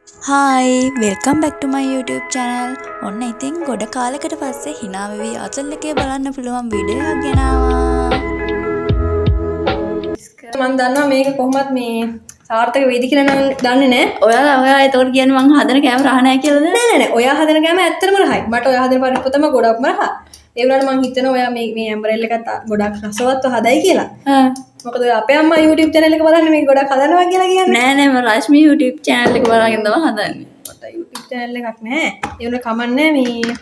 Hi welcome back ටු මයි YouTube channel. ඔන්න ඉතින් ගොඩ කාලෙකට පස්සේ hina වෙවි අචල් එකේ බලන්න පුළුවන් වීඩියෝ එකක් ගෙනාවා. මම දන්නවා මේක කොහොමත් මේ සාර්ථක වෙයිද කියලා නම් දන්නේ නැහැ. ඔයා ඒතකොට කියන්නේ මං හදන කැමරා නැහැ කියලාද? නෑ. ඔයා හදන කෑම ඇත්තටම රහයි. මට ඔයා හදන පරිප්පු තමයි ගොඩක්ම රහ. ඒ වුණාට මං හිතනවා ඔයා මේ ඇම්බරෙල් එකත් ගොඩක් රසවත්ව හදයි කියලා. මොකද අපේ අම්මා YouTube channel එක බලන්න මේක ගොඩක් හදනවා කියලා කියන්නේ. නෑ මම රශ්මි YouTube channel එක බලගෙන තමයි හදන්නේ. මට YouTube channel එකක් නැහැ. ඒ වුණා කමන්නේ මේ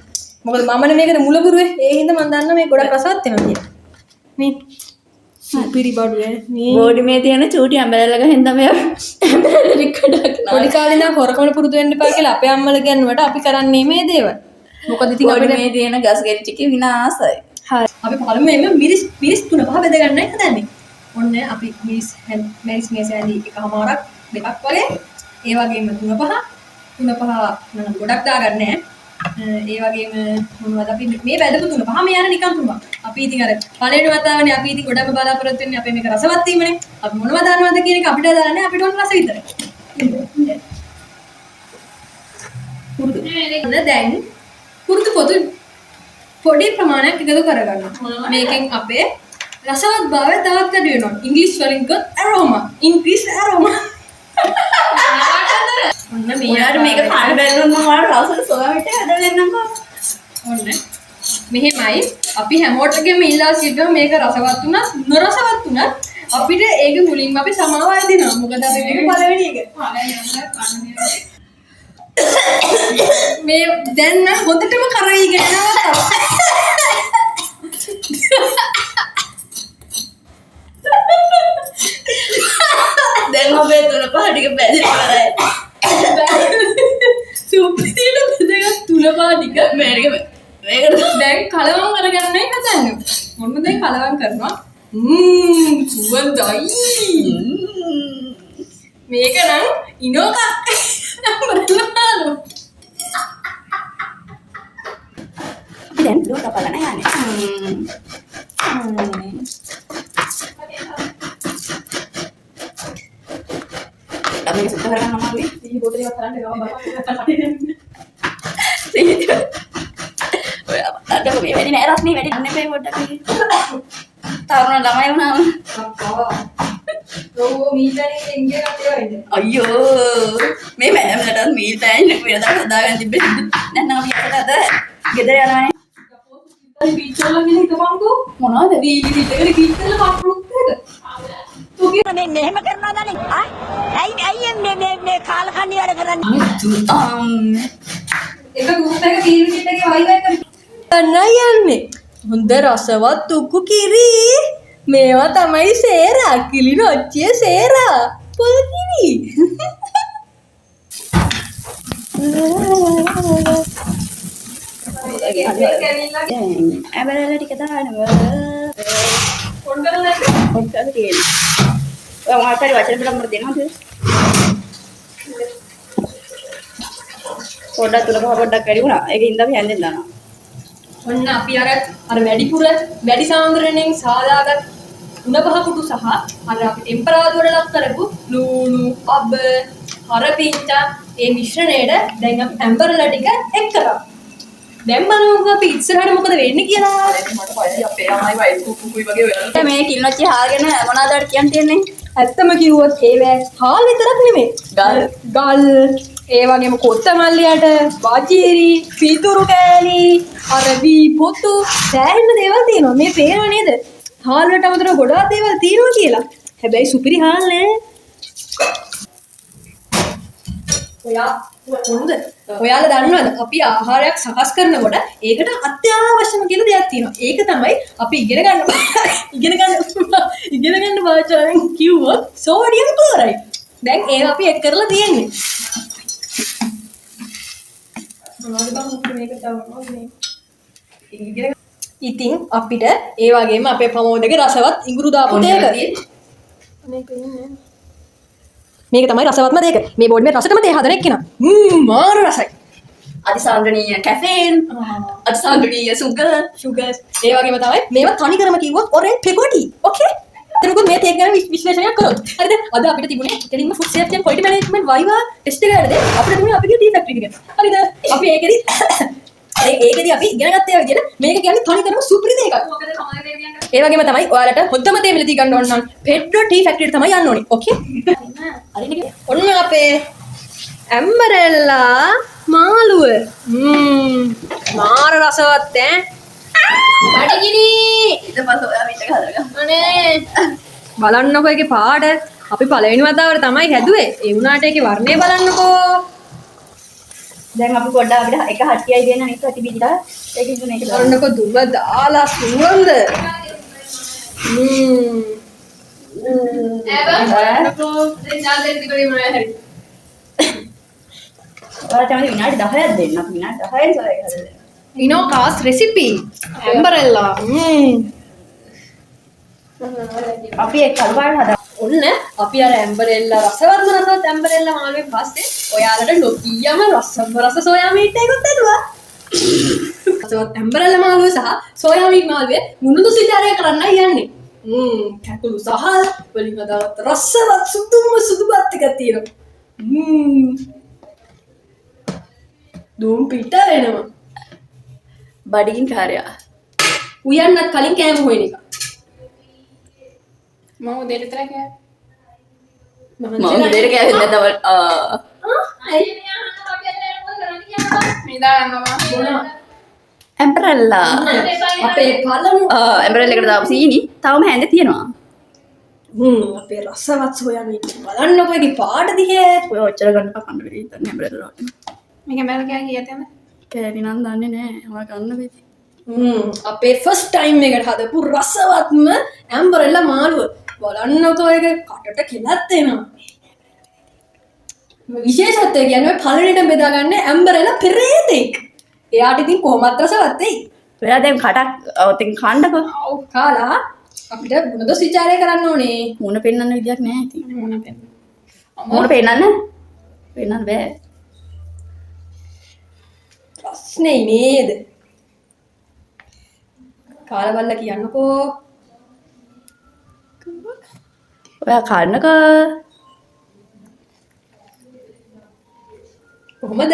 මොකද මමනේ මේකට මුලපුරුවේ. ඒ හින්දා මං දන්නවා මේක ගොඩක් රසවත් වෙනවා කියලා. මේ සුපිරි බඩුවේ මේ බෝඩි මේ තියෙන චූටි ඇම්බරෙල් එක හින්දා මේ ඇම්බරෙල් රිකඩක් නා. පොඩි කාලේ ඉඳන් හොරකමට පුරුදු වෙන්න එපා කියලා අපේ අම්මලා කියනවට අපි කරන්නේ මේ දේවල්. මොකද ඉතින් බෝඩි මේ තියෙන ගස් ගෙඩි ටික විනාසයි. හරි. අපි පළමුවෙන්ම මිරිස් 3-5 බෙද ගන්නයි හදන්නේ. ඔන්න අපි මිරිස් මේස ඇඳි එකමාරක් දෙකක් වගේ. ඒ වගේම 3-5 නම් ගොඩක් දාගන්න නැහැ. ඒ වගේම මොනවද අපි මේ බෙදපු 3-5 මේ යන නිකන් 3ක්. අපි ඉතින් අර පළවෙනි වතාවනේ අපි ඉතින් ගොඩක්ම බලාපොරොත්තු වෙන්නේ අපේ මේක රසවත් වීමනේ. අපි මොනවද දානවද කියන එක අපිට දාන්නේ අපිට ඕන රස විතරයි. පුරුදු. දැන් පුරුදු පොඩි ප්‍රමාණයක් එකතු කරගන්න. මේකෙන් අපේ රසවත් භාවය තවත් වැඩි වෙනවා. ඉංග්‍රීසි වලින් ගොත් aroma. increase aroma. ඔන්න ඔයාට මේක කන්න බැලුවොත් මම ඔයාලට රසට සොයාවිට හදලා දෙන්නම්කෝ. ඔන්න මෙහෙමයි අපි හැමෝටම ඉල්ලා සිටිනවා මේක රසවත් වුණත් නොරසවත් වුණත් අපිට ඒක මුලින්ම අපි සමාවයි දෙනවා. මොකද අපි මේක පළවෙනි එක. මේ දැන් නම් හොඳටම කරවීගෙන යනවා. දැන් ඔබේ 3-5 ටික බැඳිලා ඉවරයි. සුපිරිට බෙදගත් 3-5 ටික මේකට දැන් කලවම් කරගන්නයි හදන්නේ. මොන්න දැන් කලවම් කරනවා. සුවඳයි. මේක නම් ඉනෝක දැන් දුක බලන්න යන්නේ. අපි සුද්ධ කරගන්න අමාරුයි. මේ බෝතලේ වතරන්න ගම බලන්න. ඔය අද මේ වැඩි නෑ රස්නේ වැඩි නෑ මේ පොඩ්ඩක්. තරුණ ළමයි වුණාම. මීටරේ එංගේ කටේ වයිද? අයියෝ මේ මෑමලටත් මීල් පෑන් එක වෙනදා හදාගන්න තිබ්බේ. දැන් නම් අපි අද ගෙදර යනවානේ. බීච් වල ගිහින් හිටපන්කෝ. මොනවද? වීලි පිටකට බීච් වල කප්පුරුත් එක. මේ මෙහෙම කරනවා දන්නේ ඇයි මේ කාලකන්ණි වැඩ කරන්නේ එක ගෲප් එක වීලි පිටකේ වයිවයි කරන්න යන්නේ. හොඳ රසවත් උක්කු කිරි. මේවා තමයි සේරා කිලි නොච්චිය සේරා. පොල් කිරි. ඇබරල ටික දානවා. පොඩ්ඩක් තියෙනවා. ඔය මොකක්ද වචන පිටක් මර දෙනවද? පොඩ්ඩක් තුල පොඩ්ඩක් වැඩි වුණා. ඒක ඉඳන් අපි හැන්දෙන් දානවා. ඔන්න අපි අර වැඩිපුර වැඩි සාන්ද්‍රණයෙන් සාදාගත් උණපහ කුඩු සහ අර අපි ටෙම්පරාදුවට ලක් කරපු ලුණු, අබ, හරපිංචා ඒ මිශ්‍රණයට දැන් අපි ඇම්බරලා ටික එක් කරා. දැන් බලමුකෝ අපි ඉස්සරහට මොකද වෙන්නේ කියලා. මට පස්සේ අපේ ළමයි වයිස් කුකුයි වගේ වෙනවා. මේ කිල්ලොච්චි හාගෙන මොනවාද කියන්න තියන්නේ? ඇත්තම කිව්වොත් ඒවැ හාල් විතරක් නෙමෙයි. ගල් ඒ වගේම කොත්තමල්ලියට වජිරි පීතුරු කෑලි අරබි පොතු සෑහෙන දේවල් තියෙනවා. මේ පේනව නේද? හාල් වලට අමතරව ගොඩාක් දේවල් තියෙනවා කියලා. හැබැයි සුපිරි හාල් නෑ. ඔයාලා දන්නවද අපි ආහාරයක් සකස් කරනකොට ඒකට අත්‍යවශ්‍යම කියලා දෙයක් තියෙනවා. ඒක තමයි අපි ඉගෙන ගන්න භාෂාවෙන් කිව්වොත් සෝඩියම් ක්ලෝරයිඩ්. දැන් ඒක අපි එක් කරලා තියෙන්නේ. ඉතින් අපිට ඒ වගේම අපේ ප්‍රමෝදගේ රසවත් ඉඟුරු දාපු දෙයක මේක තමයි රසවත්ම දෙයක. මේ බෝඩ් මේ රසටම තේ හදන එක්කෙනා. මාර රසයි. අතිසාන්ද්‍රණීය කැෆේන්, අතිසාන්ද්‍රණීය සුගර්. ඒ වගේම තමයි මේවා තනි කරම කිව්වොත් ඔරෙන්ජ් පෙපර් ටී. ඕකේ? එතනකොත් මේ තේක් ගැන විශ්ලේෂණයක් කරොත් හරිද අද අපිට තිබුණේ කෙලින්ම food safety and quality management viva test එක ගන්නද අපිට තිබුණේ අපේ ටී ෆැක්ටරි එක හරිද අපි ඒකෙදි අපි ඉගෙන ගත්ත ඒවා විදිහට මේක කියන්නේ තනිකරම සුපිරි දෙයක් මොකද කමල් දෙය කියන්නේ ඒ වගේම තමයි ඔයාලට හොඳම දේ මිලදී ගන්න ඕන නම් පෙඩ්‍රෝ ටී ෆැක්ටරියට තමයි යන්න ඕනේ ඕකේ හරිනේ ඔන්න අපේ ඇම්බරෙල්ලා මාළුව මාර රසවත් ඈ බඩගිනි ඊට පස්සේ ඔයා මේක හදලා අනේ බලන්නකෝ ඒකේ පාට අපි පළවෙනි වතාවට තමයි හැදුවේ ඒ වුණාට ඒකේ වර්ණය බලන්නකෝ දැන් අපි පොඩ්ඩක් අපිට එක හට්ටියයි දෙන්න අනිත් හට්ටි පිටිලා ඒක ඉදුනේ ඒක බලන්නකෝ දුව දාලා සුවඳ ඔයාලා තමයි විනාඩි 10ක් දෙන්න අපි විනාඩි 10යි සොයක හදලා ඉනෝ කාස් රෙසිපි ඇම්බරෙල්ලා අපි ඒක කල්පාට හදා ඔන්න අපි අර ඇම්බරෙල්ලා රසවත් ඇම්බරෙල්ලා මාළුවේ පස්සේ ඔයාලට ලොකියම රස සෝයා මීට් එකකුත් ඇදුවා රසවත් ඇම්බරෙල්ලා මාළුව සහ සෝයා මීට් මාළුවේ මුණුදු සිතාරය කරන්න යන්නේ කැකුළු සහ වලින් හදාගත්ත රසවත් සුදු බත් එකක් තියෙනවා දුම් පිට එනවා බඩගින් කාර්යය උයන්නත් කලින් කෑම හොයන එක මම උදේට විතර කෑවා. මම උදේට කෑවෙත් නැතවල් මේදා යනවා. ඇම්බරෙල්ලා අපේ පළමු ඇම්බරෙල්ලා එකට දාපු සීනි තවම හැන්දේ තියෙනවා අපේ රසවත් සෝයා මීට් බලන්නකෝ ඒකේ පාට දිහේ ඔය ඔච්චර ගන්න කන්න බැරි ඉතින් ඇම්බරෙල්ලා මේක බැල කෑ කීයද යන්නේ? කෑලි නම් දන්නේ නැහැ ඔයා ගන්න වෙයි අපේ ෆස්ට් ටයිම් එකට හදපු රසවත්ම ඇම්බරෙල්ලා මාළුව බලන්නකෝ ඒක කටට කෙලත් එනවා විශේෂත්වය කියන්නේ පළවෙනිට බෙදාගන්නේ ඇම්බරෙල්ලා පෙරේතෙක් එයාට ඉතින් කොහොමත් රසවත් වෙයි ඔයා දැන් කටක් ඔතින් කන්නකෝ ඔව් කාලා අපිට ගුණදොස් විචාරය කරන්න ඕනේ මුණ පෙන්නන්න විදියක් නැහැ ඉතින් මොන පෙන්න. මුණ පෙන්නන්න බෑ ප්‍රශ්නේ නේද කාලවල්ලා කියන්නකෝ ඔයා කන්නකෝ කොහොමද